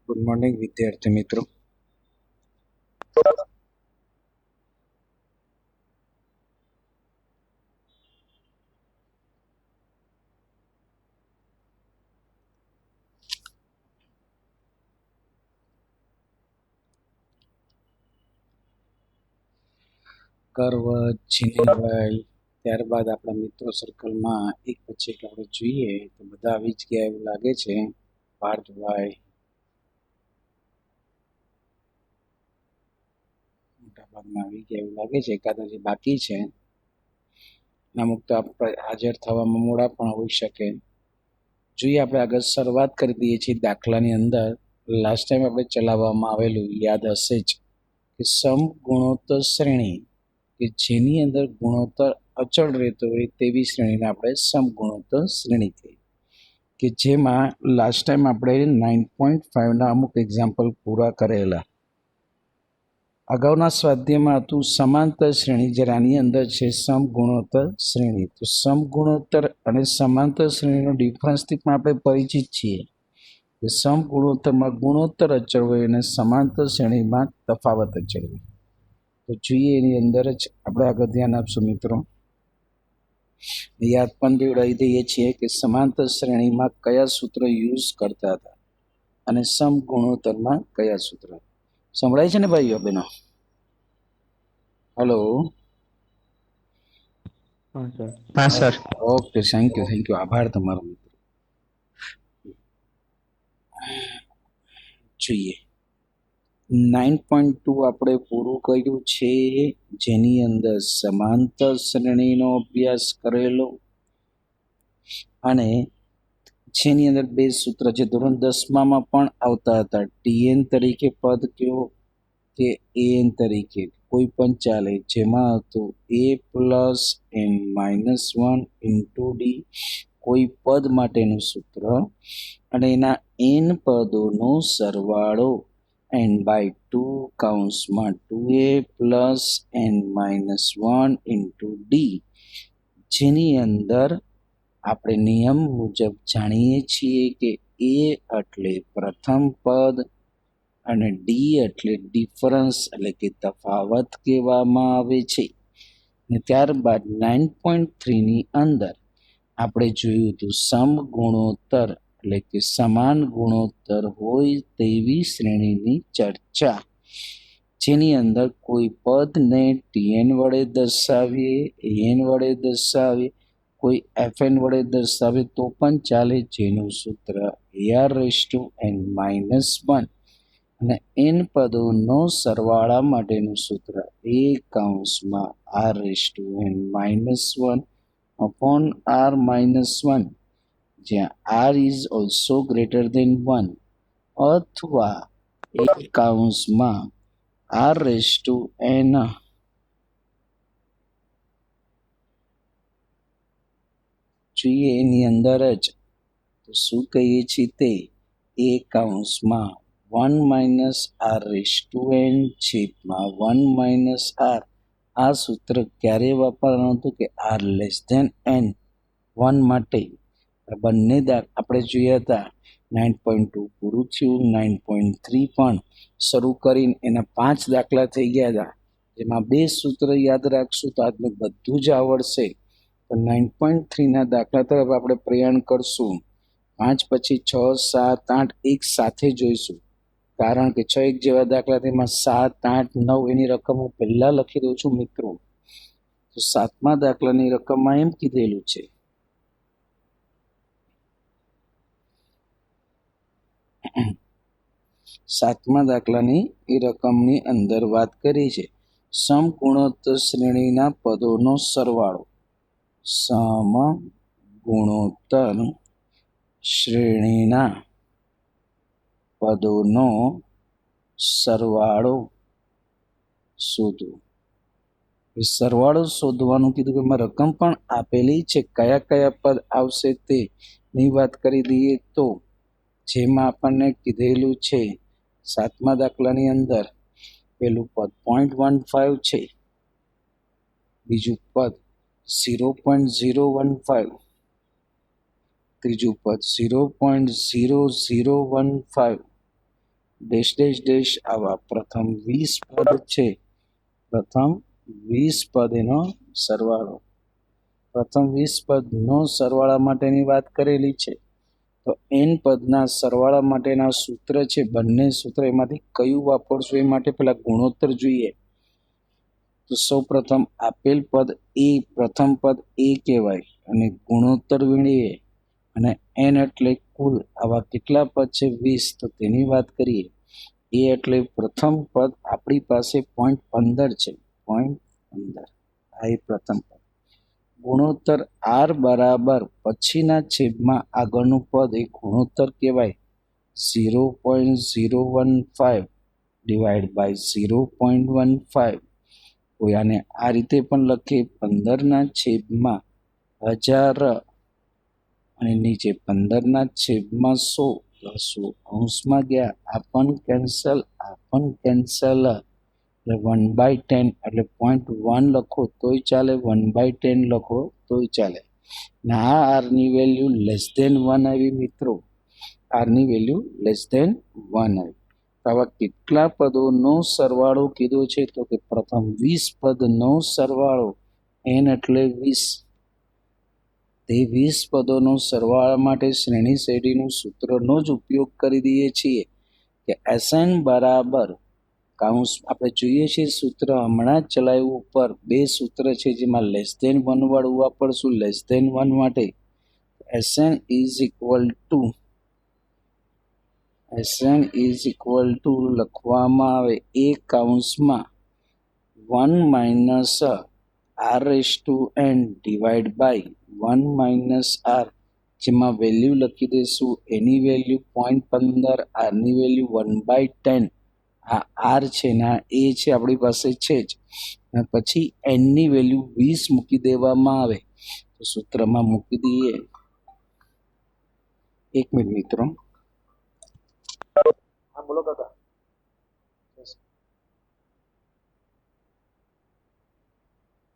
Good morning વિદ્યાર્થી મિત્રો. Curve જીનેભાઈ, ત્યારબાદ આપણા મિત્રો સર્કલમાં એક પછી એક આપણે જોઈએ તો બધા આવી જ ગયા એવું લાગે છે. પાર્થભાઈ મોટાભાગના આવી ગયા એવું લાગે છે, એકાદા જે બાકી છે અમુક તો હાજર થવામાં મોડા પણ હોઈ શકે. જોઈએ આપણે આગળ શરૂઆત કરી દઈએ છીએ દાખલાની અંદર. લાસ્ટ ટાઈમ આપણે ચલાવવામાં આવેલું યાદ હશે જ કે સમગુણોત્તર શ્રેણી કે જેની અંદર ગુણોત્તર અચળ રહેતો હોય તેવી શ્રેણીને આપણે સમગુણોત્તર શ્રેણી કહીએ, કે જેમાં લાસ્ટ ટાઈમ આપણે 9.5ના અમુક એક્ઝામ્પલ પૂરા કરેલા. અગાઉના સ્વાધ્યાયમાં હતું સમાંતર શ્રેણી, જ્યારે આની અંદર છે સમગુણોત્તર શ્રેણી. તો સમગુણોત્તર અને સમાંતર શ્રેણીનો ડિફરન્સથી પણ આપણે પરિચિત છીએ કે સમગુણોત્તરમાં ગુણોત્તર અચળ હોય અને સમાંતર શ્રેણીમાં તફાવત અચળ હોય. તો જોઈએ એની અંદર જ આપણે આગળ ધ્યાન આપશું મિત્રો. યાદ પણ દેવડાવી દઈએ છીએ કે સમાંતર શ્રેણીમાં કયા સૂત્ર યુઝ કરતા હતા અને સમગુણોત્તરમાં કયા સૂત્ર. સંભળાય છે ને ભાઈઓ બહેનો? હલો. હા સર. ઓકે, થેન્ક યુ, આભાર તમારો મિત્રો. જોઈએ 9.2 આપણે પૂરું કર્યું છે, જેની અંદર સમાંતર શ્રેણીનો અભ્યાસ કરેલો અને જેની અંદર બે સૂત્ર જે ધોરણ 10માં પણ આવતા હતા. ટીએન તરીકે પદ કયો કે એન તરીકે કોઈ પણ ચાલે, જેમાં હતું a plus n minus 1 into D કોઈ પદ માટેનું સૂત્ર અને એના n પદોનો સરવાળો n/2 કૌંસમાં 2a plus n minus 1 into D, જેની અંદર આપણે નિયમ મુજબ જાણીએ છીએ કે a એટલે પ્રથમ પદ અને ડી એટલે ડિફરન્સ એટલે કે તફાવત કહેવામાં આવે છે. અને ત્યારબાદ 9.3ની અંદર આપણે જોયું હતું સમગુણોત્તર એટલે કે સમાન ગુણોત્તર હોય તેવી શ્રેણીની ચર્ચા, જેની અંદર કોઈ પદને ટીએન વડે દર્શાવીએ, એન વડે દર્શાવીએ, કોઈ એફએન વડે દર્શાવે તો પણ ચાલે, જેનું સૂત્ર AR⁻n-1 અને n પદોનો સરવાળા માટેનું સૂત્ર a કૌંસમાં R⁻n-1 upon R-1, જ્યાં R is also greater than 1, અથવા a કૌંસમાં R⁻n જોઈએ એની અંદર જ તો શું કહીએ છીએ તે a કૌંસમાં 1 - R⁻n/1 - R. આ સૂત્ર ક્યારે વાપરવાનું હતું કે R<n 1 માટે. બંને આપણે જોયા હતા. 9.2 પૂરું થયું, 9.3 પણ શરૂ કરીને એના 5 દાખલા થઈ ગયા હતા, જેમાં 2 સૂત્ર યાદ રાખશું તો આજનું બધું જ આવડશે. તો 9.3ના દાખલા તરફ આપણે પ્રયાણ કરશું. 5 પછી 6, 7, 8 એક સાથે જોઈશું, કારણ કે 6 એક જેવા દાખલા તેમાં 7, 8, 9 એની રકમ હું પહેલા લખી દઉં છું મિત્રો. તો 7મા દાખલાની રકમમાં એમ કીધેલું છે સાતમા દાખલાની એ રકમની અંદર વાત કરી છે સમગુણોત્તર શ્રેણીના પદોનો સરવાળો. સમગુણોત્તર શ્રેણીના પદોનો સરવાળો શોધો. સરવાળો શોધવાનું કીધું કે એમાં રકમ પણ આપેલી છે, કયા કયા પદ આવશે તેની વાત કરી દઈએ તો જેમાં આપણને કીધેલું છે 7મા દાખલાની અંદર પેલું પદ 0.15 છે, બીજું પદ 0.015, ત્રીજું પદ 0.0015, ડેશ ડેશ ડેશ આવા પ્રથમ 20 પદ છે. પ્રથમ 20 પદ એનો સરવાળો. પ્રથમ 20 પદનો સરવાળા માટેની વાત કરેલી છે. તો n પદના સરવાળા માટેના સૂત્ર છે. બંને સૂત્ર એમાંથી કયું વાપરશું એ માટે પહેલા ગુણોત્તર જોઈએ. તો સૌ પ્રથમ આપેલ પદ એ પ્રથમ પદ એ કહેવાય અને ગુણોત્તર વીણીએ અને n એટલે કુલ આવા કેટલા પદ છે 20. તો તેની વાત કરીએ. એ એટલે પ્રથમ પદ આપણી પાસે 0.15 છે. 0.15 આ એ પ્રથમ પદ. ગુણોત્તર r બરાબર પછીના છેદમાં આગળનું પદ એ ગુણોત્તર કહેવાય. 0.015 ડિવાઈડ બાય 0.15. કોઈ આને આ રીતે પણ લખીએ 15ના છેદમાં 1000 અને નીચે 15ના છેદમાં 100 અંશમાં ગયા આ પણ કેન્સલ એટલે 1/10 એટલે 0.1 લખો તોય ચાલે 1/10 લખો તોય ચાલે. ને આ આરની વેલ્યુ લેસ ધેન 1 આવી મિત્રો. આરની વેલ્યુ લેસ ધેન 1 આવી. તો આવા કેટલા પદોનો સરવાળો કીધો છે તો કે પ્રથમ 20 પદનો સરવાળો n એટલે 20. તે 20 પદોનો સરવાળા માટે શ્રેણી શૈલીનું સૂત્રનો જ ઉપયોગ કરી દઈએ છીએ કે Sn બરાબર કાઉન્સ આપણે જોઈએ છીએ સૂત્ર હમણાં જ ચલાવ્યું ઉપર બે સૂત્ર છે જેમાં લેસ ધેન 1 વાળું વાપરશું. લેસ ધેન 1 માટે Sn ઇઝ ઇક્વલ ટુ લખવામાં આવે એ કાઉન્સમાં 1 minus r/n divide by 1 minus r જેમાં વેલ્યુ લખી દઈશું. એની વેલ્યુ 0.15 આરની વેલ્યુ 1/10. આ r છે ને આ એ છે આપણી પાસે છે જ. અને પછી nની વેલ્યુ 20 મૂકી દેવામાં આવે. તો સૂત્રમાં મૂકી દઈએ. એક મિનિટ મિત્રો. હા બોલો કાકા.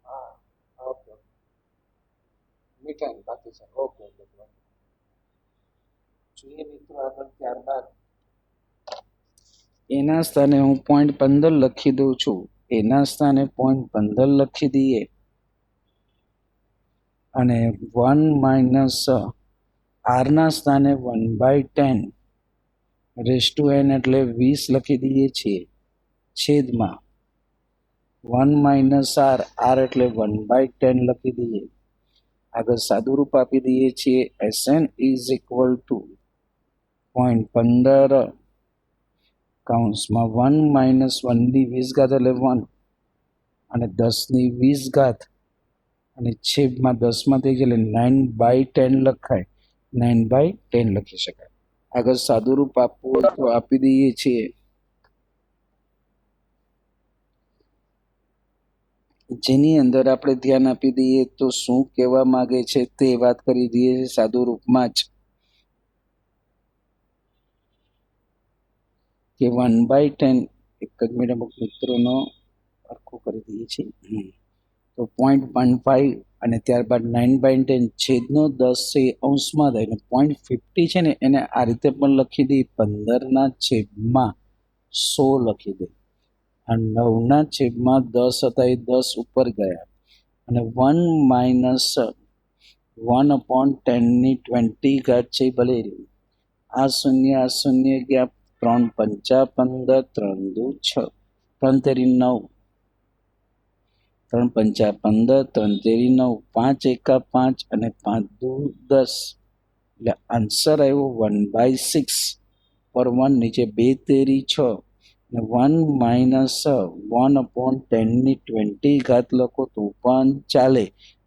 હા ઓકે મીઠાઈ બાકી છે. ઓકે જોઈએ મિત્રો આગળ. ત્યારબાદ એના સ્થાને હું 0.15 લખી દઉં છું. એના સ્થાને 0.15 લખી દઈએ અને 1 માઇનસ આરના સ્થાને 1/10 n એટલે 20 લખી દઈએ છીએ છેદમાં 1 માઇનસ r એટલે 1/10 લખી દઈએ. આગળ સાદુરૂપ આપી દઈએ છીએ. Sn ઇઝ ઇક્વલ ટુ 0.15 કાઉન્સમાં 1 માઇનસ 1ની 20 ઘાત એટલે 1 અને 10ની 20 ઘાત અને છેદમાં 10માં થઈ જાય એટલે 9/10 લખાય. 9/10 લખી શકાય. આગળ સાદુરૂપ આપવું હોય તો આપી દઈએ છીએ. જેની અંદર આપણે ધ્યાન આપી દઈએ તો શું કહેવા માંગે છે તે વાત કરી દઈએ સાદુરૂપમાં જ કે 1/10 એક જ મિનિટ અમુક મિત્રોનો સરખું કરી દઈએ છીએ. તો 0.15 અને ત્યારબાદ 9/10 છેદનો 10 છે એ અંશમાં થાય ને 0.50 છે ને એને આ રીતે પણ લખી દઈએ. 15ના છેદમાં 100 લખી દઈએ. આ 9ના છેદમાં 10 હતા એ 10 ઉપર ગયા અને 1 માઇનસ 1/10ની 20 ઘાત છે એ ભલે રહ્યું. આ શૂન્ય ગયા. 3 પંચા 15 3 દુ 6 3 તેરી 9 3 પંચા 15 3 તેરી 9 5 એકા 5 અને 5 દુ 10 એટલે આન્સર આવ્યો 1/6 પર 1 નીચે 2 તેરી 6 અને 1 માઇનસ 1/10ની 20 ઘાત લખો તો પણ ચાલે.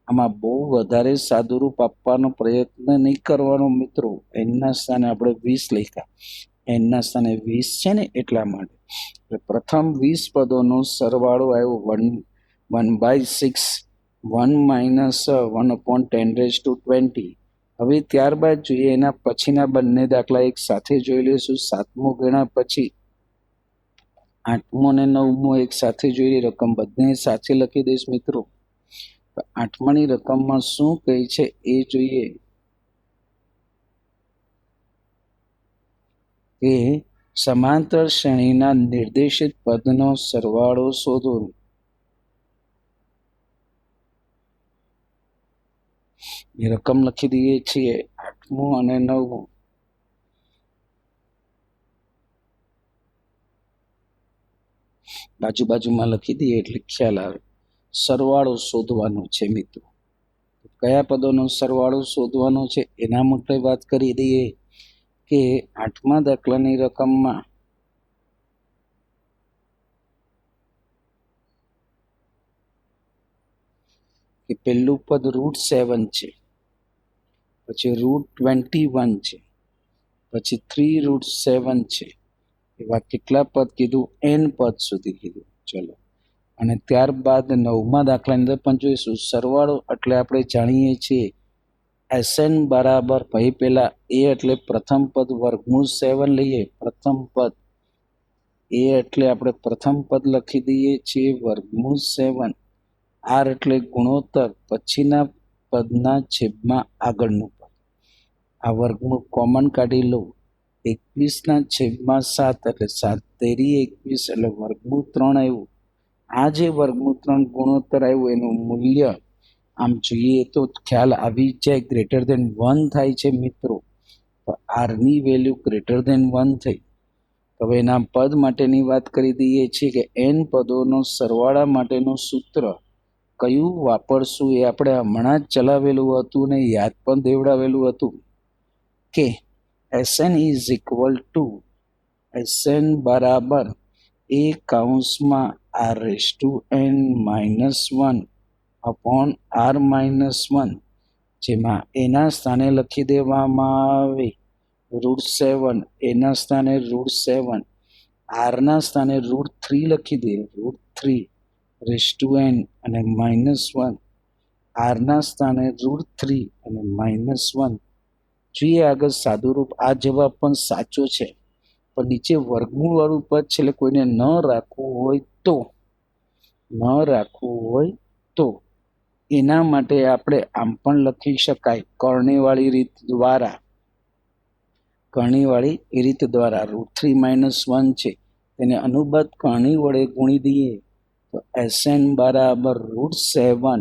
આમાં બહુ વધારે સાદુરૂપ આપવાનો પ્રયત્ન નહીં કરવાનો મિત્રો. એના સ્થાને આપણે 20 લખ્યા. એના સ્થાને 20 છે ને એટલા માટે. પ્રથમ 20 પદોનો સરવાળો આવ્યો 1/6 1 માઇનસ 1/10⁻²0. હવે ત્યારબાદ જોઈએ એના પછીના બંને દાખલા એક સાથે જોઈ લઈશું. 7મો ગણ્યા પછી 8મો અને 9મો એક સાથે જોઈ રકમ બંને સાથે લખી દઈશ મિત્રો. 8માની રકમમાં શું કહે છે એ જોઈએ કે સમાંતર શ્રેણીના નિર્દેશિત પદનો સરવાળો શોધો. એ રકમ લખી દઈએ છીએ 8મું અને 9મું. બાજુમાં લખી દઈએ એટલે ખ્યાલ આવે. સરવાળો શોધવાનો છે મિત્રો. કયા પદોનો સરવાળો શોધવાનો છે એના માટે વાત કરી દઈએ કે 8મા દાખલાની રકમમાં કે પહેલું પદ √7 છે, પછી √21 છે, પછી 3√7 છે. એવા કેટલા પદ કીધું? n પદ સુધી કીધું. ચલો, અને ત્યારબાદ 9મા દાખલાની અંદર પણ જોઈશું. સરવાળો એટલે આપણે જાણીએ છીએ Sn બરાબર ભાઈ પહેલા a એટલે પ્રથમ પદ વર્ગમૂળ 7 લઈએ. પ્રથમ પદ a એટલે આપણે પ્રથમ પદ લખી દઈએ છીએ વર્ગમૂળ 7. r એટલે ગુણોત્તર, પછીના પદના છેદમાં આગળનું પદ. આ વર્ગમૂળ કોમન કાઢી લો. 21/7 એટલે 7 તેરી 21 એટલે વર્ગમૂળ 3 આવ્યું. આ જે વર્ગમૂળ 3 ગુણોત્તર આવ્યું એનું મૂલ્ય આમ જોઈએ તો ખ્યાલ આવી જાય ગ્રેટર ધેન 1 થાય છે મિત્રો. તો આરની વેલ્યુ ગ્રેટર ધેન 1 થઈ. હવે એના પદ માટેની વાત કરી દઈએ છીએ કે n પદોનો સરવાળા માટેનું સૂત્ર કયું વાપરશું એ આપણે હમણાં જ ચલાવેલું હતું ને યાદ પણ દેવડાવેલું હતું કે Sn is equal two Sn બરાબર a કૌંસમાં r⁻n−1 અપોન r−1, જેમાં એના સ્થાને લખી દેવામાં આવે √7, એના સ્થાને √7, આરના સ્થાને √3 લખી દે √3 અને -1, આરના સ્થાને √3 અને -1. જોઈએ આગળ સાદું રૂપ. આ જવાબ પણ સાચો છે, પણ નીચે વર્ગમૂળ વાળું પદ છે એટલે કોઈને ન રાખવું હોય તો એના માટે આપણે આમ પણ લખી શકાય કરણીવાળી રીત દ્વારા. √3 - 1 છે તેને અનુબદ્ધ કરણી વડે ગુણી દઈએ તો Sn બરાબર √7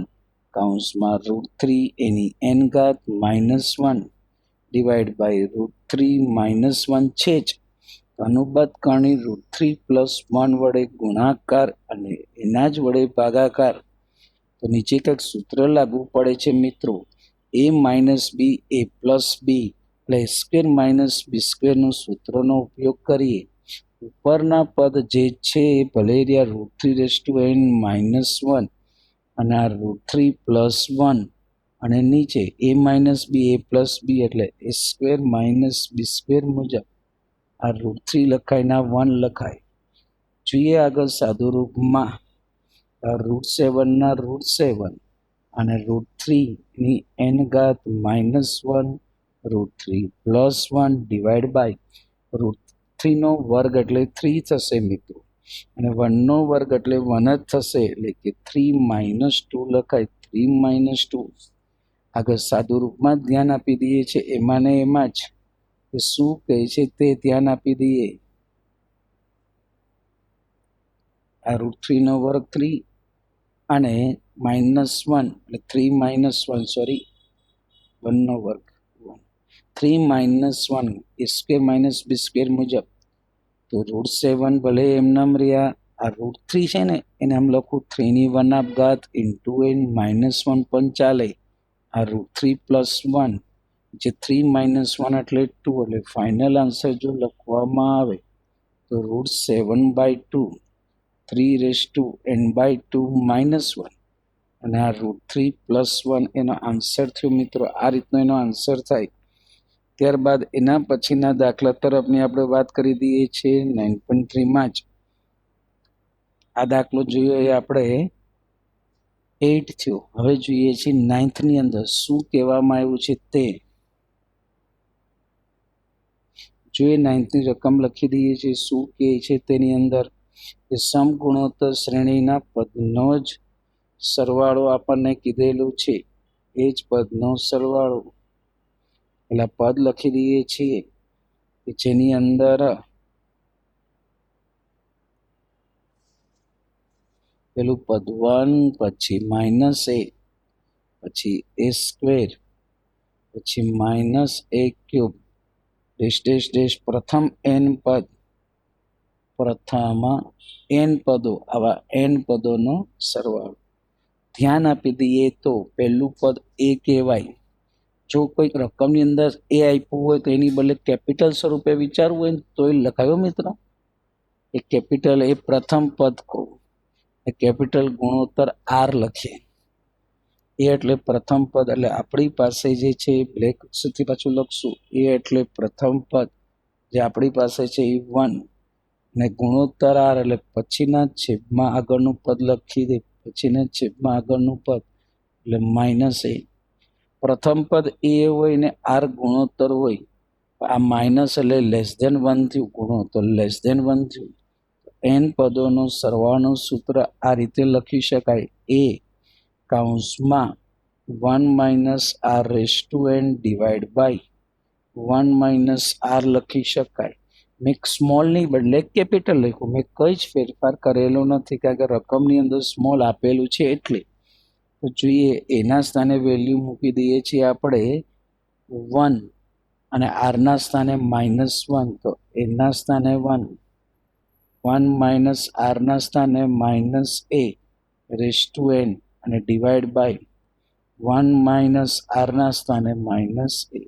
કૌંસમાં √3 એની n ઘાત -1 ડિવાઈડ બાય √3 - 1 છે જ. અનુબદ્ધ કરણી √3 + 1 વડે ગુણાકાર અને એના જ વડે ભાગાકાર. તો નીચે કંઈક સૂત્ર લાગુ પડે છે મિત્રો. a - b a + b એટલે a² - b² સૂત્રનો ઉપયોગ કરીએ. ઉપરના પદ જે છે ભલે રહ્યા √3n-1 અને આ √3 + 1 અને નીચે a - b a + b એટલે a² - b² મુજબ આ √3 લખાય ના 1 લખાય. જોઈએ આગળ સાદું રૂપમાં. √7 ના √7 અને √3 ની n ઘાત -1 √3 + 1 ડિવાઈડ બાય √3 નો વર્ગ એટલે 3 થશે મિત્રો, અને 1 નો વર્ગ એટલે 1 જ થશે એટલે કે 3 - 2 લખાય 3 - 2. આગળ સાદું રૂપમાં ધ્યાન આપી દઈએ છીએ એમાં ને એમાં જ કે શું કહે છે તે ધ્યાન આપી દઈએ. આ √3 નો વર્ગ 3 અને -1 એટલે 3 - 1 સોરી 1 નો વર્ગ 3 - 1 a² - b² મુજબ. તો √7 ભલે એમનામ રહ્યા. આ √3 છે ને એને આમ લખું 3 × n -1 પણ ચાલે. આ √3 + 1 જે 3 - 1 એટલે 2 એટલે ફાઇનલ આન્સર જો લખવામાં આવે તો √7/2 3n/2 -1 અને આ √3 + 1 એનો આન્સર થયો મિત્રો. આ રીતનો એનો આન્સર થાય. ત્યારબાદ એના પછીના દાખલા તરફની આપણે વાત કરી દઈએ છીએ 9.3માં જ. આ દાખલો જોયો એ આપણે 8 થયો. હવે જોઈએ છીએ 9ની અંદર શું કહેવામાં આવ્યું છે તે. જોઈએ 9ની રકમ લખી દઈએ છીએ શું કહે છે તેની અંદર કે સમગુણોત્તર શ્રેણીના પદનો જ સરવાળો આપણને કીધેલું છે. એ જ પદનો સરવાળો એટલે પદ લખી દઈએ છીએ કે જેની અંદર પેલું પદ 1, પછી માઇનસ a, પછી a સ્ક્વેર, પછી minus a cube, dash dash dash પ્રથમ n પદ, પ્રથમ n પદો, આવા n પદોનો સરવાળો. ધ્યાન આપી દઈએ તો પહેલું પદ a કહેવાય. જો કોઈક રકમની અંદર એ આપ્યું હોય તો એની બદલે કેપિટલ સ્વરૂપે વિચારવું હોય તો એ લખાયો મિત્રો. એ કેપિટલ એ પ્રથમ પદ કહું, એ કેપિટલ ગુણોત્તર r લખીએ. એ એટલે પ્રથમ પદ, એટલે આપણી પાસે જે છે એ બ્લેક અક્ષરથી પાછું લખશું. એ એટલે પ્રથમ પદ જે આપણી પાસે છે એ 1, અને ગુણોત્તર r એટલે પછીના છેદમાં આગળનું પદ લખી દે, પછીના છેદમાં આગળનું પદ એટલે માઇનસ a. પ્રથમ પદ a હોય ને r ગુણોત્તર હોય, આ માઇનસ એટલે લેસ ધેન 1 થયું, ગુણોત્તર લેસ ધેન 1 થયું. n પદોનો સરવાળાનું સૂત્ર આ રીતે લખી શકાય. a કૌંસમાં 1 minus r raise to n divide by 1 minus r લખી શકાય. મેં સ્મોલની બદલે કેપિટલ લખ્યું, મેં કંઈ જ ફેરફાર કરેલો નથી, કારણ કે રકમની અંદર સ્મોલ આપેલું છે એટલે. તો જોઈએ, એના સ્થાને વેલ્યુ મૂકી દઈએ છીએ આપણે 1 અને આરના સ્થાને -1, તો એના સ્થાને 1, 1 માઇનસ આરના સ્થાને minus a raise to n અને ડિવાઈડ બાય 1 માઇનસ આરના સ્થાને માઇનસ a.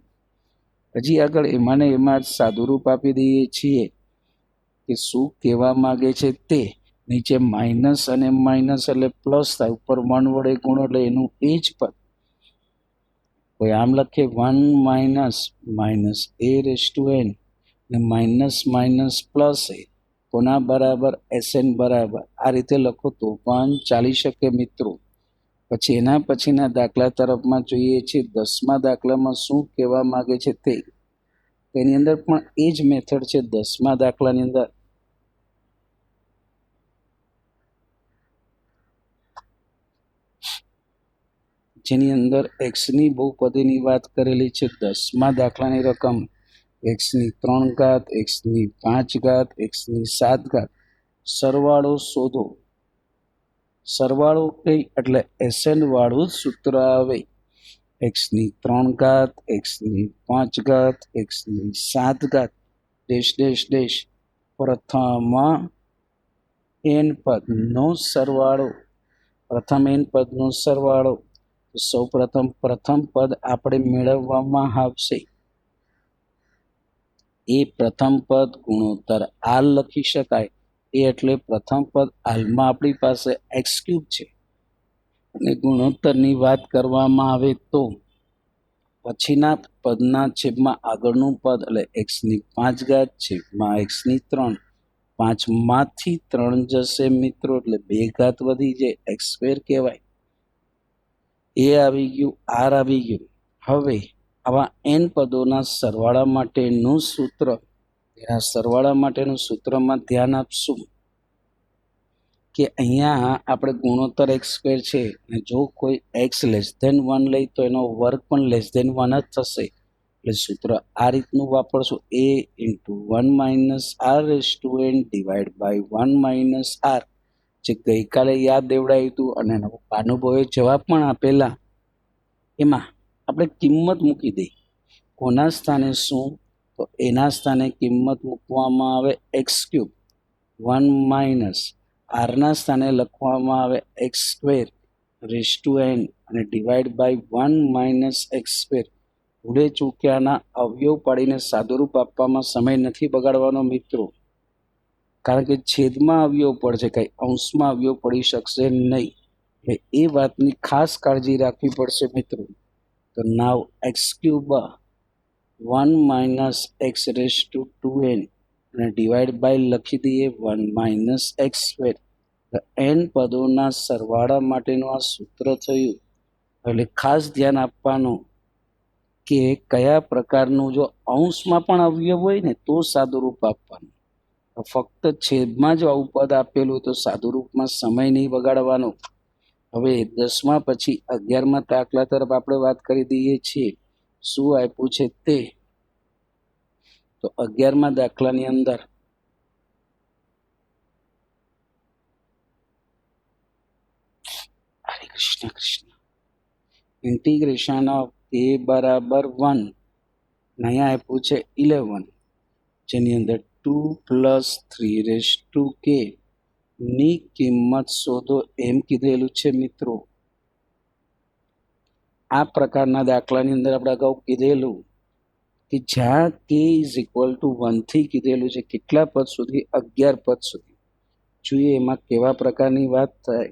હજી આગળ એમાં ને એમાં જ સાદુરૂપ આપી દઈએ છીએ કે શું કહેવા માગે છે તે. નીચે માઇનસ અને માઇનસ એટલે પ્લસ થાય, ઉપર 1 વડે ગુણો એટલે એનું એ જ પદ. કોઈ આમ લખે 1 minus minus a raise to n ને માઇનસ માઇનસ પ્લસ a, કોના બરાબર? Sn બરાબર. આ રીતે લખો તો પણ ચાલી શકે મિત્રો. પછી એના પછીના દાખલા તરફમાં જોઈએ છીએ. 10મા દાખલામાં શું કહેવા માગે છે તે. તેની અંદર પણ એ જ મેથડ છે. 10મા દાખલાની અંદર જેની અંદર એક્સની બહુપદીની વાત કરેલી છે. 10મા દાખલાની રકમ એક્સની 3 ઘાત, એક્સની 5 ઘાત, એક્સની 7 ઘાત. સરવાળો શોધો. સરવાળો કઈ એટલે Sn વાળું જ સૂત્ર આવે. એક્સની 3 ઘાત, એક્સની 5 ઘાત, એક્સની 7 ઘાત, ડેશ ડેશ ડેશ પ્રથમ n પદનો સરવાળો. પ્રથમ n પદનો સરવાળો. સૌ પ્રથમ પદ આપણે મેળવવામાં આવશે એ પ્રથમ પદ ગુણોત્તર r લખી શકાય. એ એટલે પ્રથમ પદ હાલમાં આપણી પાસે એક્સ ક્યુબ છે, અને ગુણોત્તરની વાત કરવામાં આવે તો પછીના પદના છેદમાં આગળનું પદ એટલે એક્સની 5 ઘાત છેદમાં એક્સની 3. 5 માંથી 3 જશે મિત્રો, એટલે 2 ઘાત વધી જાય, એક્સ સ્ક્વેર કહેવાય. એ આવી ગયું, આર આવી ગયું. હવે આવા n પદોના સરવાળા માટેનું સૂત્ર, એના સરવાળા માટેનું સૂત્રમાં ધ્યાન આપશું કે અહીંયા આપણે ગુણોત્તર એક્સ સ્ક્વેર છે, અને જો કોઈ એક્સ લેસ ધેન 1 લઈ તો એનો વર્ગ પણ લેસ ધેન 1 જ થશે. એટલે સૂત્ર આ રીતનું વાપરશું. a into 1 minus r raise to n divide by 1 minus r, જે ગઈકાલે યાદ દેવડાવ્યું હતું અને અનુભવે જવાબ પણ આપેલા. એમાં આપણે કિંમત મૂકી દઈ. કોના સ્થાને શું? તો એના સ્થાને કિંમત મૂકવામાં આવે એક્સ ક્યુબ. 1 માઇનસ આરના સ્થાને લખવામાં આવે x square raise to n અને divide by 1 minus x square. ભૂલે ચૂક્યાના અવયવ પાડીને સાદુરૂપ આપવામાં સમય નથી બગાડવાનો મિત્રો, કારણ કે છેદમાં અવયવ પડશે, કંઈ અંશમાં અવયવ પડી શકશે નહીં. એટલે એ વાતની ખાસ કાળજી રાખવી પડશે મિત્રો. તો now X cube 1 minus X raise to 2n અને ડિવાઈડ બાય લખી દઈએ 1 માઇનસ એક્સ સ્ક્વેર. n પદોના સરવાળા માટેનું આ સૂત્ર થયું. એટલે ખાસ ધ્યાન આપવાનું કે કયા પ્રકારનું, જો અંશમાં પણ અવયવ હોય ને તો સાદુરૂપ આપવાનું. ફક્ત છેદમાં જો આવું પદ આપેલું હોય તો સાદુરૂપમાં સમય નહીં બગાડવાનો. હવે 10મા પછી 11મા દાખલા તરફ આપણે વાત કરી દઈએ છીએ. શું આપ્યું છે તે. તો 11મા દાખલાની અંદર Krishna Krishna. Integration of a બરાબર 1, અહીંયા આપ્યું છે 11, જેની અંદર 2 + 3k ની કિંમત શોધો એમ કીધેલું છે મિત્રો. આ પ્રકારના દાખલાની અંદર આપણે અગાઉ કીધેલું કે જ્યાં k = 1 થી કીધેલું છે કેટલા પદ સુધી, 11 પદ સુધી. જોઈએ એમાં કેવા પ્રકારની વાત થાય.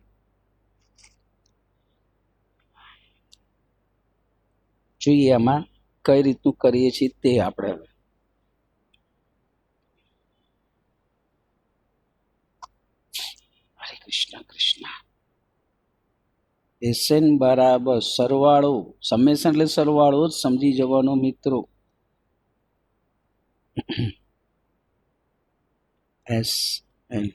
જોઈએ આમાં કઈ રીતનું કરીએ છીએ તે આપણે હવે. હરે કૃષ્ણ કૃષ્ણ. SN બરાબર સરવાળો, સમેશન એટલે સરવાળો જ સમજી જવાનો મિત્રો. SN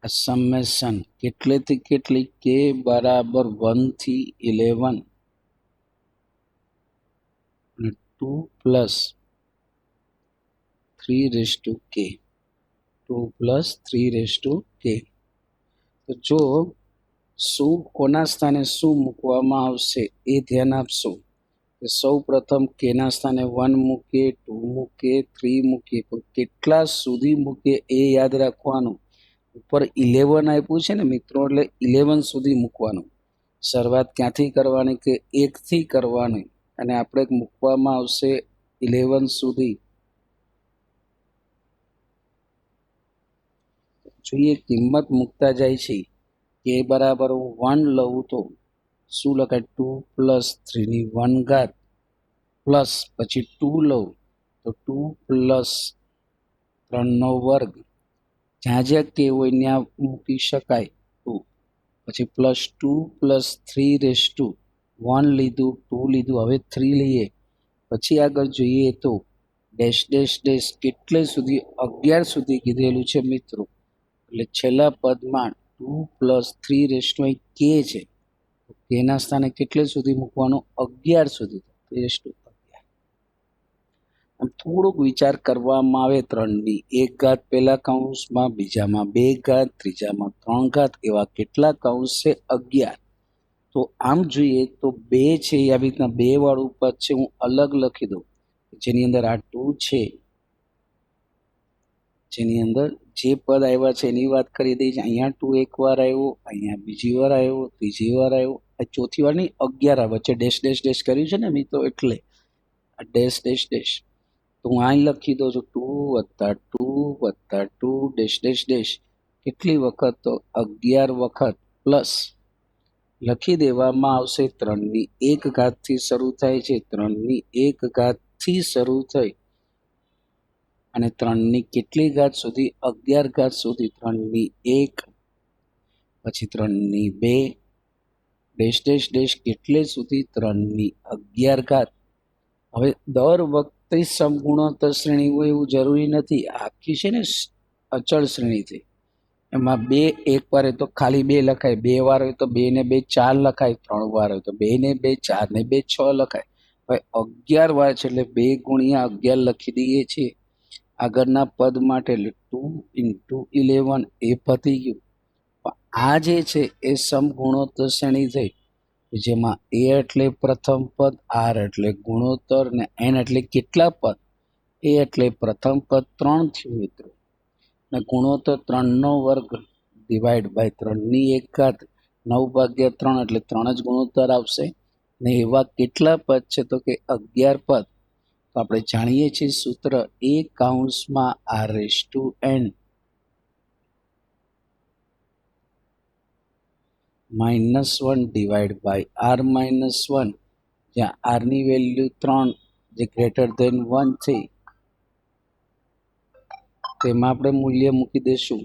સમેશન કેટલેથી કેટલી, k બરાબર 1 થી 11 અને 2 + 3k, 2 + 3k. તો જો શું કોના સ્થાને શું મૂકવામાં આવશે એ ધ્યાન આપશો. કે સૌ પ્રથમ k ના સ્થાને 1 મૂકે, 2 મૂકે, 3 મૂકે, પણ કેટલા સુધી મૂકે એ યાદ રાખવાનું. ઉપર 11 આપ્યું છે ને મિત્રો, એટલે 11 સુધી મૂકવાનું. શરૂઆત ક્યાંથી કરવાની કે 1 થી કરવાની, અને આપણે મૂકવામાં આવશે 11 સુધી. જોઈએ કિંમત મૂકતા જાય છે. k બરાબર 1 લઉં તો શું લખાય, 2 + 3 × 1 પ્લસ પછી 2 લઉં તો 2 + 3 નો વર્ગ. જ્યાં જ્યાં k હોય ત્યાં મૂકી શકાય 2. પછી +2 + 3 1 લીધું, 2 લીધું, હવે 3 લઈએ. પછી આગળ જોઈએ તો ડેશ ડેશ ડેશ કેટલે સુધી, 11 સુધી કીધેલું છે મિત્રો. એટલે છેલ્લા પદમાં 2 + 3 k છે. k ના સ્થાને કેટલે સુધી મૂકવાનું, 11 સુધી. 3 થોડોક વિચાર કરવામાં આવે 3ની 1 ઘાત પહેલા કૌંસમાં, બીજામાં 2 ઘાત, ત્રીજામાં 3 ઘાત, એવા કેટલા કૌંસ છે, 11. તો આમ જોઈએ તો 2 છે એ આવી રીતના 2 વાળું પદ છે, હું અલગ લખી દઉં. જેની અંદર આ 2 છે, જેની અંદર જે પદ આવ્યા છે એની વાત કરી દઈએ. અહીંયા 2 એક વાર આવ્યો, અહીંયા બીજી વાર આવ્યો, ત્રીજી વાર આવ્યો, આ ચોથી વાર નહીં, 11 વચ્ચે ડેશ ડેશ ડેશ કર્યું છે ને મિત્રો, એટલે આ ડેશ ડેશ ડેશ. તો હું અહીં લખી દઉં છું 2 + 2 + 2 ડેશ ડેશ ડેશ. કેટલી વખત, તો 11 વખત. પ્લસ લખી દેવામાં આવશે 3ની 1 ઘાતથી શરૂ થાય છે, 3ની 1 ઘાતથી શરૂ થઈ અને 3ની કેટલી ઘાત સુધી, 11 ઘાત સુધી. 3ની 1 પછી 3ની 2 ડેશ ડેશ ડેશ કેટલે સુધી, 3ની 11 ઘાત. હવે દર વખતે સમગુણોત્તર શ્રેણી હોય એવું જરૂરી નથી. આખી છે ને અચળ શ્રેણી છે, એમાં 2 એક વાર હોય તો ખાલી 2 લખાય, 2 વાર હોય તો 2 ને 2 4 લખાય, 3 વાર હોય તો 2 ને 2 4 ને 2 6 લખાય. હવે 11 વાર છે એટલે 2 × 11 લખી દઈએ છીએ આગળના પદ માટે. એટલે 2 × 11 એ પતી ગયું. આ જે છે એ સમગુણોત્તર શ્રેણી થઈ, જેમાં a એટલે પ્રથમ પદ, r એટલે ગુણોત્તર ને n એટલે કેટલા પદ. a એટલે પ્રથમ પદ 3 થયું મિત્રો, ને ગુણોત્તર 3 નો વર્ગ ડિવાઈડ બાય 3ની 1 ઘાત, 9/3 એટલે 3 જ ગુણોત્તર આવશે. ને એવા કેટલા પદ છે, તો કે 11 પદ. તો આપણે જાણીએ છીએ સૂત્ર a કૌંસમાં r⁻n -1 ડિવાઈડ બાય r-1, જ્યાં r ની વેલ્યુ 3 જે ગ્રેટર ધેન 1 છે તેમાં આપણે મૂલ્ય મૂકી દઈશું.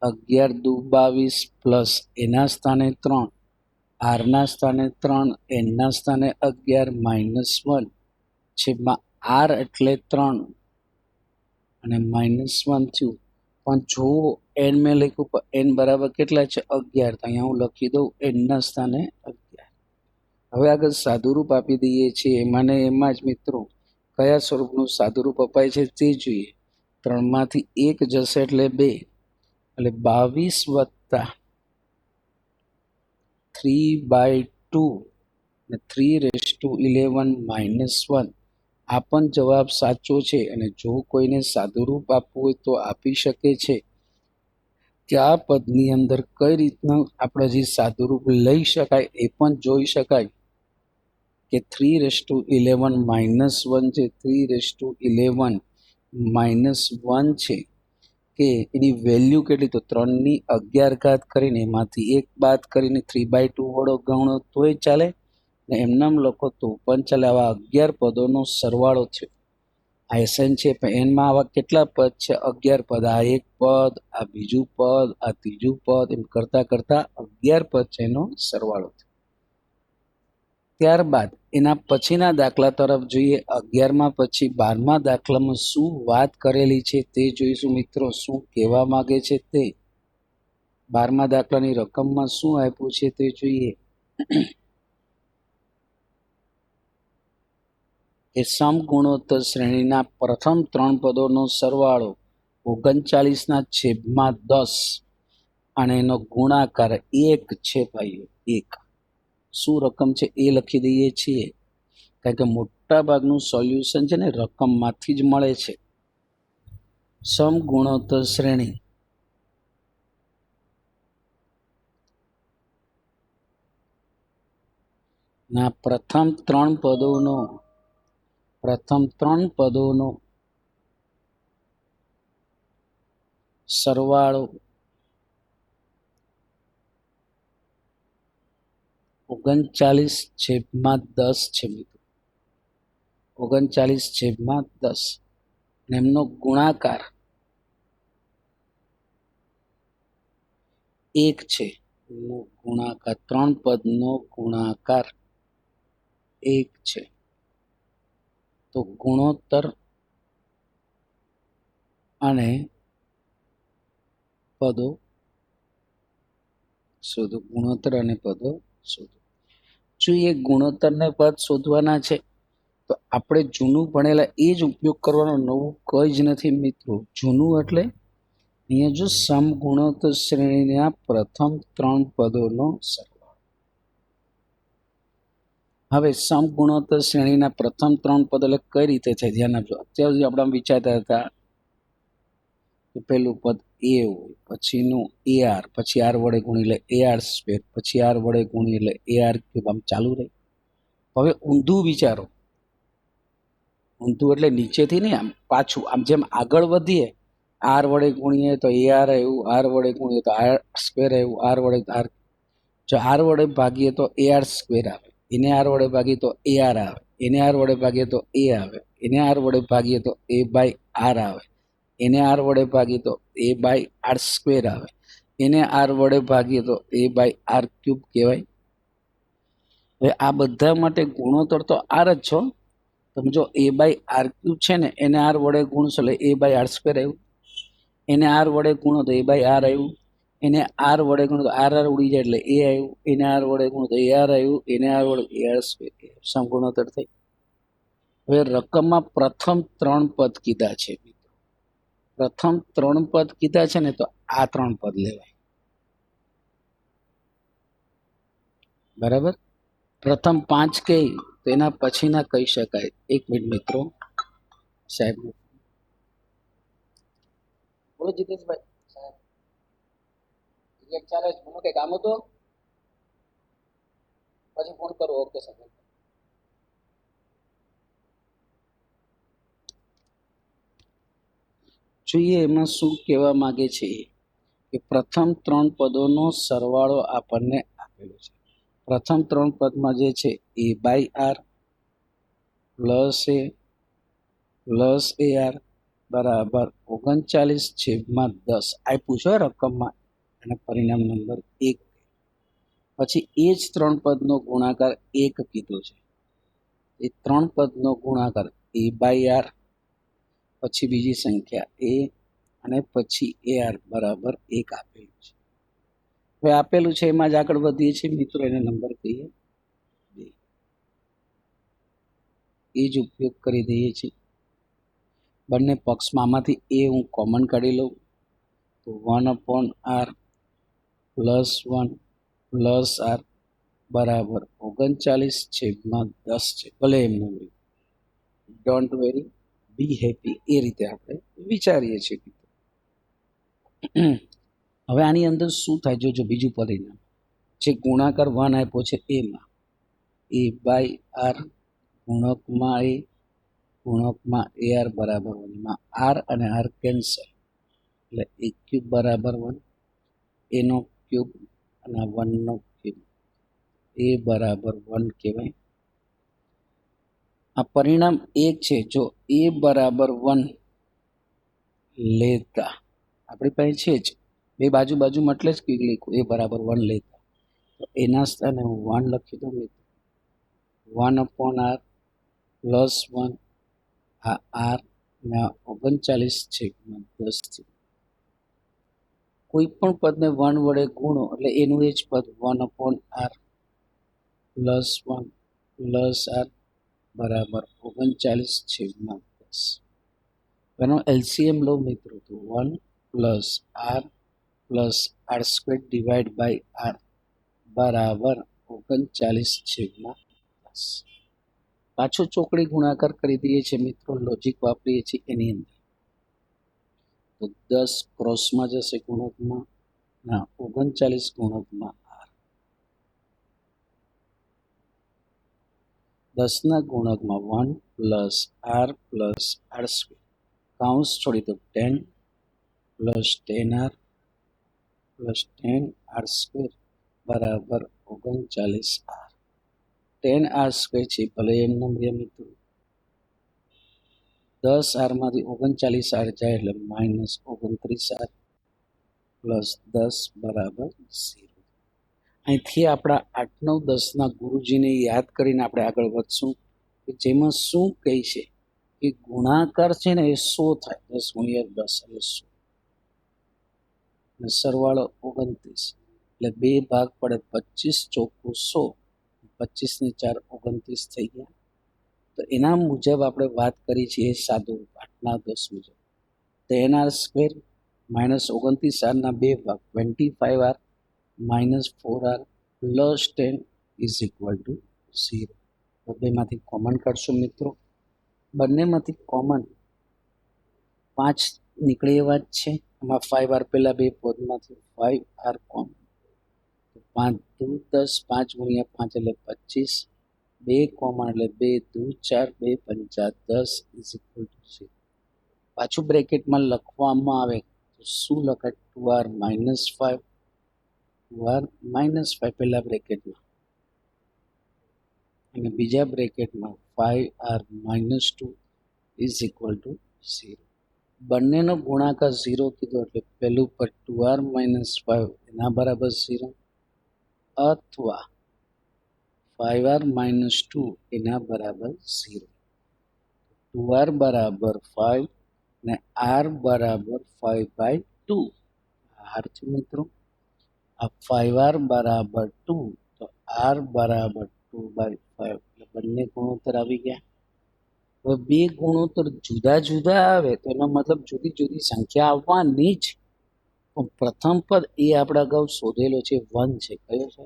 11 દુ 22 પ્લસ એના સ્થાને 3, r ના સ્થાને 3, n ના સ્થાને 11 -1 છેદમાં r એટલે 3 અને -1 થયું. પણ જો n મેં લખ્યું પણ n બરાબર કેટલા છે, 11. તો અહીંયા હું લખી દઉં n ના સ્થાને 11. હવે આગળ સાદુરૂપ આપી દઈએ છીએ. એમાં જ મિત્રો કયા સ્વરૂપનું સાદુરૂપ અપાય છે તે જોઈએ. 3 માંથી 1 જશે એટલે 2, એટલે 22 વત્તા 3/2 અને 3^11 -1 આ પણ જવાબ સાચો છે. અને જો કોઈને સાદુરૂપ આપવું હોય તો આપી શકે છે કે આ પદની અંદર કઈ રીતના આપણે જે સાદુરૂપ લઈ શકાય એ પણ જોઈ શકાય કે 3^11 છે, 3^11 છે કે એની વેલ્યુ કેટલી, તો 3^11 કરીને એમાંથી 1 બાદ કરીને 3/2 વડો ગણો તોય ચાલે ને એમનામ લખો તો પણ ચાલે. આવા 11 પદોનો સરવાળો છે. આ એસએન છે પણ એનમાં આવા કેટલા પદ છે? 11 પદ. આ એક પદ, આ બીજું પદ, આ ત્રીજું પદ, એમ કરતા કરતા 11 પદ છે એનો સરવાળો. ત્યારબાદ એના પછીના દાખલા તરફ જોઈએ. 11માં પછી 12મા દાખલામાં શું વાત કરેલી છે તે જોઈશું મિત્રો. શું કહેવા માંગે છે તે 12મા દાખલાની રકમમાં શું આપ્યું છે તે જોઈએ. એ સમગુણોત્તર શ્રેણીના પ્રથમ 3 પદોનો સરવાળો 39/10 અને એનો ગુણાકાર 1 છે ભાઈઓ. 1 શું રકમ છે એ લખી દઈએ છીએ, કારણ કે મોટા ભાગનું સોલ્યુશન છે ને રકમમાંથી જ મળે છે. સમગુણોત્તર શ્રેણી ના પ્રથમ 3 પદોનો સરવાળો 39/10 છે મિત્રો. 39/10 અને એમનો ગુણાકાર 1 છે. એનો ગુણાકાર 3 પદનો ગુણાકાર 1 છે. તો ગુણોત્તર અને પદો શોધો. ગુણોત્તર અને પદો શોધો. જોઈએ ગુણોત્તરને પદ શોધવાના છે તો આપણે જૂનું ભણેલા એ જ ઉપયોગ કરવાનો, નવું કંઈ જ નથી મિત્રો. જૂનું એટલે અહીંયા જો સમગુણોત્તર શ્રેણીના પ્રથમ 3 પદોનો સરવાળો. હવે સમગુણોત્તર શ્રેણીના પ્રથમ 3 પદ એટલે કઈ રીતે છે ધ્યાન આપજો. અત્યાર સુધી આપણે વિચારતા હતા કે પહેલું પદ એ હોય, પછીનું AR, પછી R વડે ગુણી એટલે AR², પછી R વડે ગુણી એટલે AR³ આમ ચાલુ રહે. હવે ઊંધું વિચારો. ઊંધું એટલે નીચેથી નહીં, આમ પાછું. આમ જેમ આગળ વધીએ R વડે ગુણીએ તો AR આવ્યું, R વડે ગુણીએ તો R² આવ્યું, R વડે R. જો R વડે ભાગીએ તો AR² આવે, એને R વડે ભાગીએ તો AR આવે, એને R વડે ભાગીએ તો A આવે, એને R વડે ભાગીએ તો A/R આવે, એને R વડે ભાગીએ તો A/R² આવે, એને R વડે ભાગીએ તો A/R³ કહેવાય. હવે આ બધા માટે ગુણોત્તર તો R જ છો. તમે જો A/R³ છે ને એને R વડે ગુણશો એટલે A/R² આવ્યું, એને R વડે ગુણો તો A/R આવ્યું, એને R વડે ગુણો તો R ઉડી જાય એટલે A આવ્યું, એને R વડે ગુણો તો AR આવ્યું, એને R વડે AR². સમગુણોત્તર થઈ. હવે રકમમાં પ્રથમ 3 પદ કીધા છે. પ્રથમ 3 પદ કીધા છે ને તો આ 3 પદ લેવાય. બરાબર. પ્રથમ 5 કહે તો એના પછીના કહી શકાય. 1 મિનિટ મિત્રો, સાહેબ બોલો. જીતેશભાઈ સાહેબ ચાલે છે, મને કઈ કામ હતું પછી ફોન કરો. ઓકે સાહેબ. જોઈએ એમાં શું કહેવા માંગે છે કે પ્રથમ 3 પદોનો સરવાળો આપણને આપેલો છે. પ્રથમ 3 પદમાં જે છે A/R plus A plus AR બરાબર 39/10 આપ્યું છે રકમમાં, અને પરિણામ નંબર 1. પછી એ જ 3 પદનો ગુણાકાર 1 કીધો છે. એ 3 પદનો ગુણાકાર A/R, પછી બીજી સંખ્યા A અને પછી AR બરાબર 1 આપેલું છે. હવે આપેલું છે એમાં જ આગળ વધીએ છીએ મિત્રો. એને નંબર કહીએ 2. એ જ ઉપયોગ કરી દઈએ છીએ બંને પક્ષમાં. આમાંથી A હું કોમન કાઢી લઉં તો 1/r પ્લસ 1 પ્લસ આર બરાબર 39/10 છે. ભલે એમનું ડોન્ટ વેરી, બી હેપી, એ રીતે આપણે વિચારીએ છીએ. હવે આની અંદર શું થાય જો બીજું પરિણામ જે ગુણાકાર 1 આપ્યો છે એમાં એ બાય આર ગુણકમાં એ ગુણકમાં એ આર બરાબર 1 માં આર અને આર કેન્સલ એટલે એ ક્યુબ બરાબર 1, એનો ક્યુબ અને 1 નો ક્યુબ એ બરાબર 1 કહેવાય. આ પરિણામ 1 છે. જો એ બરાબર 1 લેતા આપણી પાસે છે જ બે બાજુમાં એટલે જ લખ્યું એ બરાબર 1 લેતા, તો એના સ્થાને હું 1 લખી દઉં. 1/r પ્લસ 1 આ આર ને 39/10 છે. કોઈ પણ પદને 1 વડે ગુણો એટલે એનું એ જ પદ 1/r પ્લસ 1 પ્લસ આર બરાબર 39/10. એનો એલસીએમ લો મિત્રો તો 1 plus r plus r square divide by r બરાબર 39/10. પાછો ચોકડી ગુણાકાર કરી દઈએ છીએ મિત્રો, લોજિક વાપરીએ છીએ એની અંદર. તો 10 ક્રોસમાં જશે ગુણકમાં, ના 39 ગુણકમાં આર, 10 ના ગુણકમાં 1 પ્લસ આર સ્ક્વેર કાઉન્સ છોડી દો 10 plus 10r plus 10r square બરાબર 39r. 10r સ્ક્વેર છે ભલે એમ નંબર મિત્રો, 10r માંથી 39r જાય એટલે માઇનસ 29r પ્લસ 10 બરાબર 0. અહીંથી આપણા 8, 9, 10 ના ગુરુજીને યાદ કરીને આપણે આગળ વધશું કે જેમાં શું કહે છે કે ગુણાકાર છે ને એ 100 થાય, 10 ગુણ્યા 10 એટલે 100 અને સરવાળો 29 એટલે 2 ભાગ પડે 25 ચોખ્ખું 100, 25 ને 4 29 થઈ ગયા. તો એના મુજબ આપણે વાત કરી છીએ સાદું 8 ના 10 મુજબ 10r સ્ક્વેર માઇનસ 29r ના 2 ભાગ 25r minus 4r plus 10 is equal two 0. તો બેમાંથી કોમન કાઢશું મિત્રો, બંનેમાંથી કોમન 5 નીકળે એવા જ છે. આમાં 5r પહેલા બે પદમાંથી 5r કોમન, 5 દુ 10, 5 ગુણ્યા 5 એટલે 25, 2 કોમન એટલે 2 દુ 4, 2 પંચા 10 ઇઝ ઇક્વલ ટુ 0. પાછું બ્રેકેટમાં લખવામાં આવે તો શું લખાય? 2r માઇનસ 5, 2r માઇનસ 5 પહેલા બ્રેકેટમાં અને બીજા બ્રેકેટમાં 5r minus 2 is equal two 0. બંનેનો ગુણાકાર 0 કીધો એટલે પહેલું પર 2r માઇનસ 5 એના બરાબર 0 અથવા 5r માઇનસ 2 એના બરાબર 0. 2r બરાબર 5 ને r બરાબર 5/2 r છે મિત્રો. આ 5r બરાબર 2 તો r બરાબર 2/5 એટલે બંને ગુણોત્તર આવી ગયા. હવે બે ગુણોત્તર જુદા જુદા આવે તો એનો મતલબ જુદી જુદી સંખ્યા આવવાની જ. પણ પ્રથમ પદ એ આપણે અગાઉ શોધેલો છે 1 છે. કયો છે?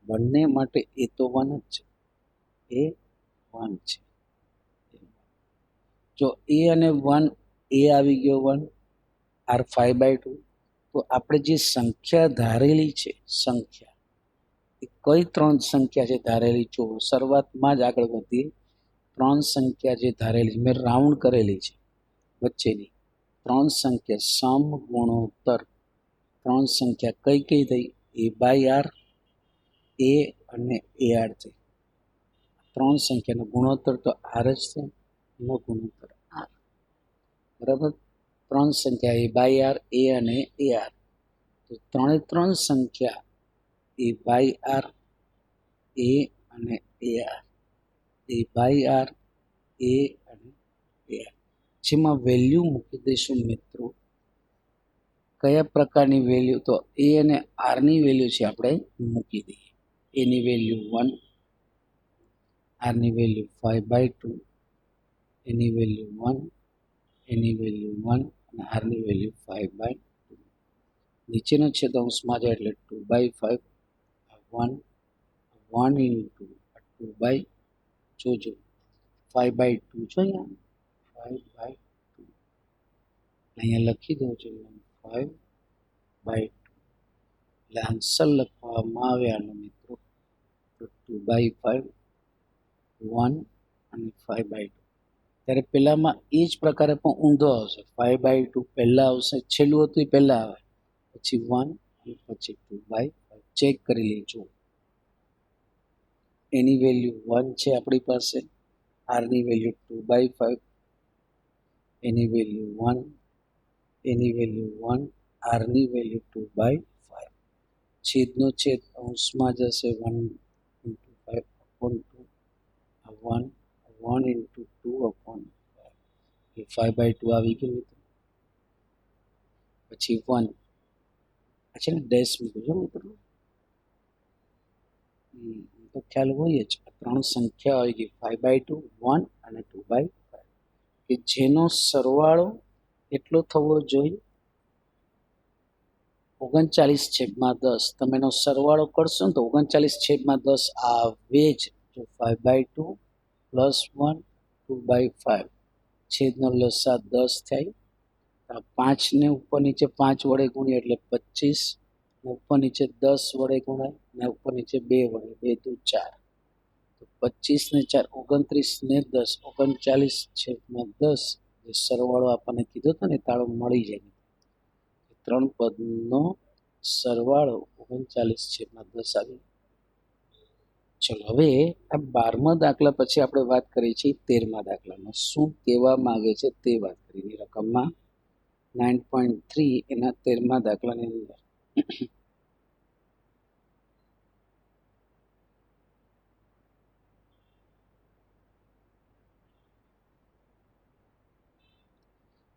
બંને માટે એ તો 1 જ છે, એ 1 છે. જો એ અને 1 એ આવી ગયો 1 r 5/2, તો આપણે જે સંખ્યા ધારેલી છે સંખ્યા એ કઈ 3 સંખ્યા છે ધારેલી? જો શરૂઆતમાં જ આગળ વધીએ, 3 સંખ્યા જે ધારેલી મેં રાઉન્ડ કરેલી છે વચ્ચેની 3 સંખ્યા સમ ગુણોત્તર 3 સંખ્યા કઈ કઈ થઈ? a બાય r, a અને ar છે. 3 સંખ્યાનો ગુણોત્તર તો r જ છે, એનો ગુણોત્તર r બરાબર. 3 સંખ્યા a બાય r, a અને ar, તો 3 સંખ્યા a બાય r, a અને ar, a by r, a અને ar, જેમાં વેલ્યુ મૂકી દઈશું મિત્રો. કયા પ્રકારની વેલ્યુ? તો a અને r ની વેલ્યુ છે આપણે મૂકી દઈએ. a ની વેલ્યુ 1, r ની વેલ્યુ 5/2, એની વેલ્યુ 1, એની વેલ્યુ 1 અને આરની વેલ્યુ 5/2. નીચેનો છેદ અંશમાં જાય એટલે 2/5. 1 ઇન્ટુ 2/, જોજો 5/2 છો અહીંયા 5/2 અહીંયા લખી દો છો 5/2. એટલે આન્સર લખવામાં આવે આનો મિત્રો તો 2/5, 1 અને 5/2. ત્યારે પહેલામાં એ જ પ્રકારે પણ ઊંધો આવશે. 5/2 પહેલાં આવશે, છેલ્લું હતું એ પહેલાં આવે, પછી 1 અને પછી 2/5. ચેક કરી લેજો. એની વેલ્યુ 1 છે આપણી પાસે, આરની વેલ્યુ 2/5, એની વેલ્યુ 1, એની વેલ્યુ 1, આરની વેલ્યુ 2/5. છેદનો છેદ અંશમાં જશે 1/5/2, 1 ઇન્ટુ 2/5. 5/2 આવી ગયું મિત્રો. પછી 1 આ છે ને ડેશ મૂકજો મિત્રો, તો ખ્યાલ હોય જ. ત્રણ સંખ્યા આવી ગઈ 5/2, 1 અને 2/5 કે જેનો સરવાળો એટલો થવો જોઈએ 39/10. તમે એનો સરવાળો કરશો ને તો 39/10 આવે જ. જો 5/2 પ્લસ 1 2/5 છેદનો લસા 10 થાય. 5ને ઉપર નીચે 5 વડે ગુણીએ એટલે 25, ઉપર નીચે 10 વડે ગુણાય ને ઉપર નીચે 2 વડે, 2 દુ 4. તો 25 ને 4 29 ને 10 39/10 જે સરવાળો આપણને કીધો હતો ને તાળો મળી જાય. ત્રણ પદનો સરવાળો 39/10 આવી. ચલો હવે આ 12મા દાખલા પછી આપણે વાત કરીએ છીએ 13મા દાખલામાં. શું કહેવા માંગે છે તે વાત કરીએ. રકમમાં 9.3 એના 13મા દાખલાની અંદર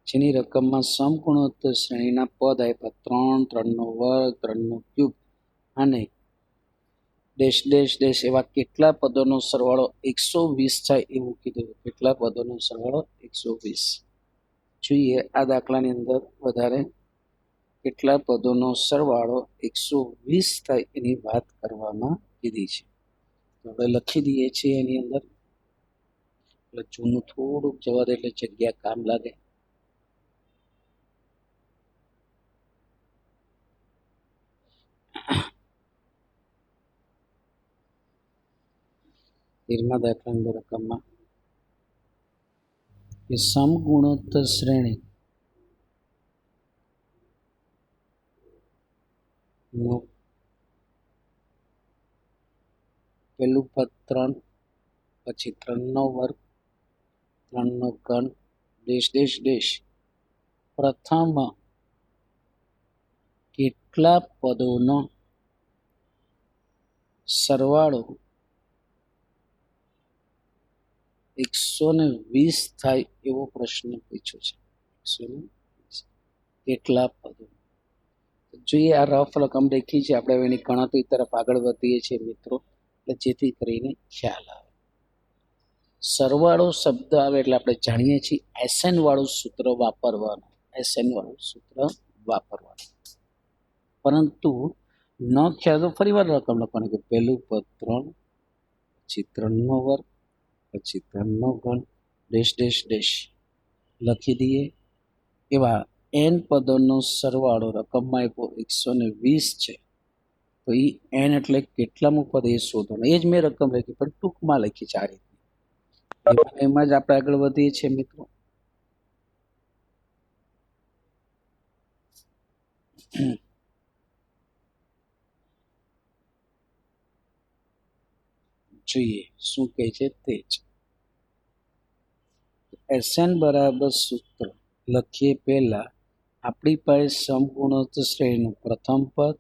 જેની રકમમાં સમગુણોત્તર શ્રેણીના પદ આપ્યા 3, 3નો વર્ગ, 3નો ક્યુબ અને ડેશ ડેશ ડેશ એવા કેટલા પદોનો સરવાળો 120 થાય એવું કીધું. કેટલા પદોનો સરવાળો 120. જોઈએ આ દાખલાની અંદર વધારે કેટલા પદોનો સરવાળો 120 થાય એની વાત કરવામાં કીધી છે. તો આપણે લખી દઈએ છીએ એની અંદર. એટલે જૂનું થોડુંક જવા દે એટલે જગ્યા કામ લાગે. તેરમા દાખલાની અંદર રકમમાં કે સમગુણોત્તર શ્રેણી નું પહેલું પદ 3, પછી 3નો વર્ગ, 3નો ઘન, ડેશ ડેશ ડેશ પ્રથમ કેટલા પદોનો સરવાળો 120 થાય એવો પ્રશ્ન પૂછ્યો છે. 120 કેટલા પદો. જોઈએ આ રફ રકમ દેખી છે આપણે એની ગણતરી તરફ આગળ વધીએ છીએ મિત્રો, એટલે જેથી કરીને ખ્યાલ આવે. સરવાળો શબ્દ આવે એટલે આપણે જાણીએ છીએ એસએન વાળું સૂત્ર વાપરવાનું. એસએન વાળું સૂત્ર વાપરવાનું. પરંતુ ન ખ્યાલ તો ફરી વાર રકમ લખવાની કે પહેલું પદ 3, પછી 3નો વર્ગ, પછી 3નો ઘન, ડેશ ડેશ ડેશ લખી દઈએ. એવા n પદોનો સરવાળો રકમમાં આપ્યો 120 છે. તો એ n એટલે કેટલામું પદ એ શોધવાનું. એ જ મેં રકમ લખી પણ ટૂંકમાં લખી છે આ રીતે. એમાં જ આપણે આગળ વધીએ છીએ મિત્રો. જોઈએ શું કહે છે તે જ. એસએન બરાબર સૂત્ર લખીએ પહેલા આપણી પાસે સમગુણોત્તર શ્રેણીનું પ્રથમ પદ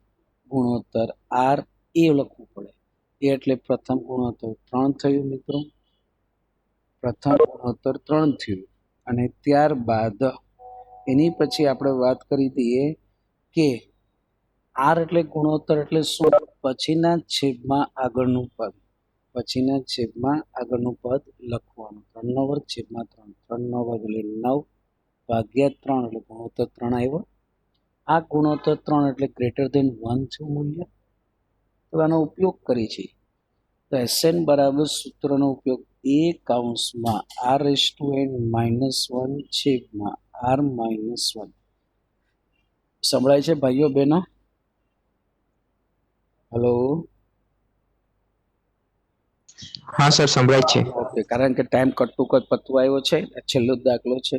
ગુણોત્તર આર એ લખવું પડે. એ એટલે પ્રથમ ગુણોત્તર 3 થયું મિત્રો. પ્રથમ ગુણોત્તર 3 થયું અને ત્યારબાદ એની પછી આપણે વાત કરી દઈએ કે આર એટલે ગુણોત્તર એટલે શું, પછીના છેદમાં આગળનું પદ. પછીના છેદમાં આગળનું પદ લખવાનું. 3નો વર્ગ છેદમાં 3, 3નો વર્ગ એટલે 9, ભાગ્યા 3 એટલે ગુણોત્તર 3 આવ્યો. આ ગુણોત્તર 3 એટલે ગ્રેટર ધેન 1 છે મૂલ્ય. તો આનો ઉપયોગ કરીએ છીએ. તો Sn બરાબર સૂત્રનો ઉપયોગ a કૌંસમાં r⁻n-1 છેદમાં r-1. સંભળાય છે ભાઈઓ બહેનો? હલો. હા સર સંભળાય છે. ઓકે, કારણ કે ટાઈમ કટ પતવા આવ્યો છે. છેલ્લો દાખલો છે.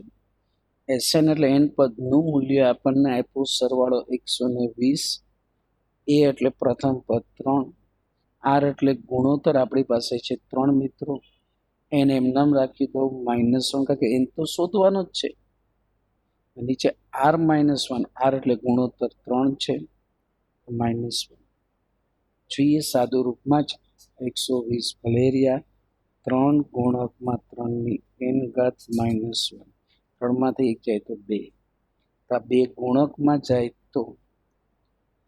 Sn એટલે n પદનું મૂલ્ય આપણને આપ્યું સરવાળો 120. a એટલે પ્રથમ પદ 3. r એટલે ગુણોત્તર આપણી પાસે છે 3 મિત્રો. n એમ નામ રાખી દો -1, કારણ કે n તો શોધવાનો જ છે. નીચે r-1, r એટલે ગુણોત્તર 3 છે -1. જોઈએ સાદું રૂપમાં જ 120 ભલેરિયા 3 ગુણકમાં 3 ની n ઘાત -1. 3 માંથી 1 જાય તો 2. આ 2 ગુણકમાં જાય તો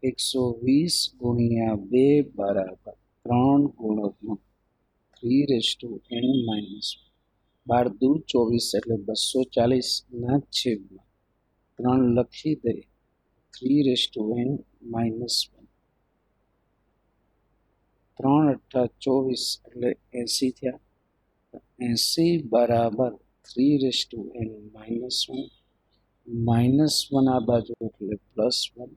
120 ગુણ્યા 2 બરાબર 3 ગુણકમાં 3n-1. 12 દુ 24 એટલે 240 ના છેદમાં 3 લખી દે 3n-1. 3 અઠ્ઠા 24 એટલે 80 થયા. 80 બરાબર 3n-1. -1 આ બાજુ એટલે +1.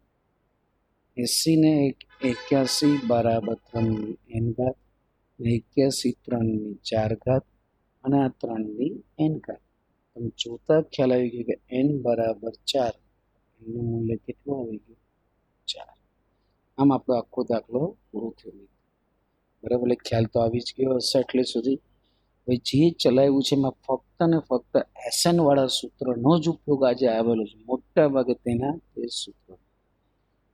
80 ને 81 બરાબર 3 ની n ઘાત. 81 3 ની 4 ઘાત અને આ 3 ની n ઘાત. તમે જોતા ખ્યાલ આવી ગયો કે n બરાબર 4. એનું મૂલ્ય કેટલું આવી ગયું? 4. આમ આપણો આખો દાખલો પૂરો થયો. બરાબર, એટલે ખ્યાલ તો આવી જ ગયો હશે એટલે સુધી. હવે જે ચલાવ્યું છે એમાં ફક્ત ને ફક્ત Sn વાળા સૂત્રનો જ ઉપયોગ આજે આવેલો છે. મોટા ભાગે તેના તે સૂત્ર.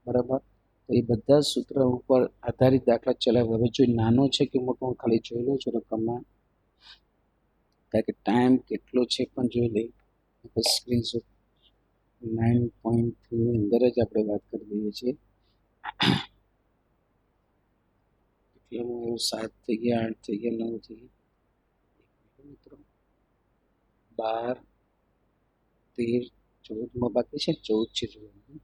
બરાબર, તો એ બધા સૂત્ર ઉપર આધારિત દાખલા ચલાવ્યો. હવે જો નાનો છે કે મોટો હું ખાલી જોઈ લઉં છું રકમમાં, કારણ કે ટાઈમ કેટલો છે પણ જોઈ લઈ. સ્ક્રીનશોટ 9.3 ની અંદર જ આપણે વાત કરી દઈએ છીએ. એટલે હું 7 થઈ ગયા, 8 થઈ ગયા, 9 થઈ ગયા, મિત્રો 12 13 14 બાકી છે. 14 છે જોવાનું.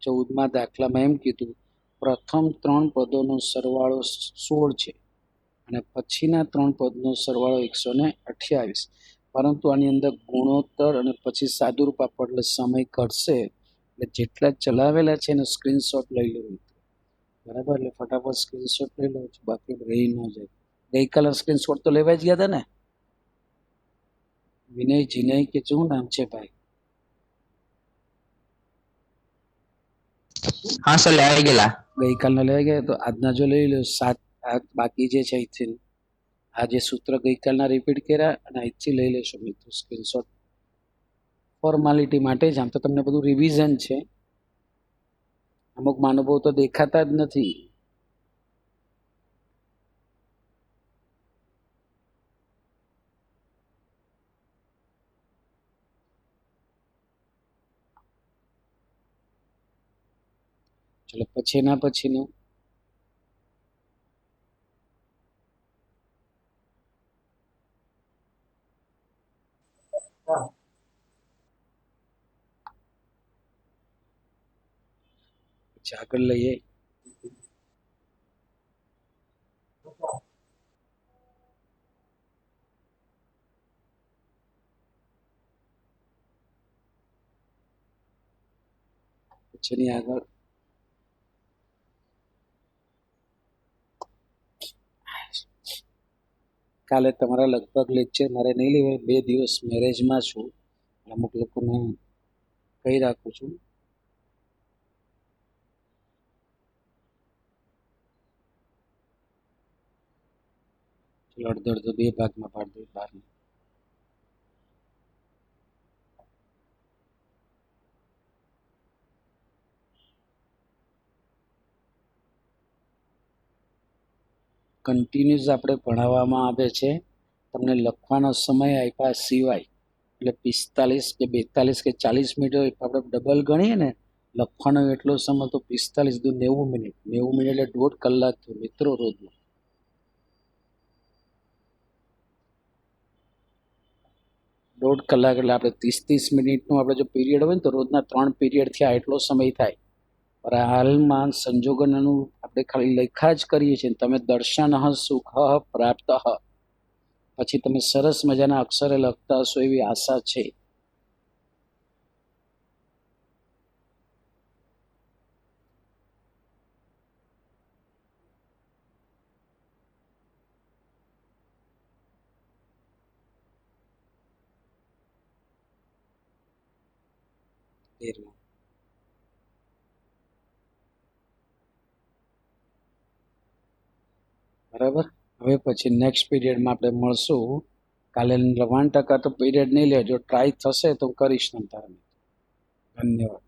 ચૌદમા દાખલામાં એમ કીધું પ્રથમ 3 પદોનો સરવાળો 16 છે અને પછીના 3 પદનો સરવાળો 128. પરંતુ આની અંદર ગુણોત્તર અને પછી સાદુરૂપ આપો એટલે સમય ઘટશે. એટલે જેટલા ચલાવેલા છે એનો સ્ક્રીનશોટ લઈ લો. બરાબર, એટલે ફટાફટ સ્ક્રીનશોટ લઈ લો, બાકી રહી ન જાય. ગઈકાલે સ્ક્રીનશોટ તો લેવા જ ગયા હતા ને? વિનય જીનય કે શું નામ છે ભાઈ? હા સર લેવાઈ ગયેલા. ગઈકાલના લેવા ગયા તો આજના જો લઈ લો. 7 બાકી જે છે અહીંથી આ જે સૂત્ર ગઈકાલના રિપીટ કર્યા અને અહીંથી લઈ લેશો મિત્રો સ્ક્રીનશોટ. ફોર્માલિટી માટે જ, આમ તો તમને બધું રિવિઝન છે. અમુક મહાનુભાવો તો દેખાતા જ નથી. ચલો પછીનું આગળ લઈએ. પછીની આગળ કાલે તમારા લગભગ લેક્ચર મારે નહીં લેવાય. 2 દિવસ મેરેજમાં છું. અમુક લોકોને કહી રાખું છું. ચલો અડધો 2 ભાગમાં પાડી દઈએ. 12 કન્ટિન્યુઅસ આપણે ભણાવવામાં આવે છે. તમને લખવાનો સમય આપ્યા સિવાય એટલે 45 કે 42 કે 40 મિનિટ આપણે ડબલ ગણીએ ને લખવાનો એટલો સમય તો 45 દુ 90 મિનિટ. 90 મિનિટ એટલે 1.5 કલાક થયો મિત્રો રોજનો. દોઢ કલાક એટલે આપણે 30 મિનિટનું આપણે જો પીરિયડ હોય ને તો રોજના 3 પીરિયડ થયા એટલો સમય થાય. પણ હાલમાં સંજોગોનું આપણે ખાલી લખ્યા જ કરીએ છીએ. તમે દર્શન સુખ પ્રાપ્ત પછી તમે સરસ મજાના અક્ષરે લખતા હશો એવી આશા છે. બરાબર. હવે પછી નેક્સ્ટ પીરિયડમાં આપણે મળશું. કાલે 90% તો પીરિયડ નહીં લેજો. ટ્રાય થશે તો કરીશ તમ તારે. ધન્યવાદ.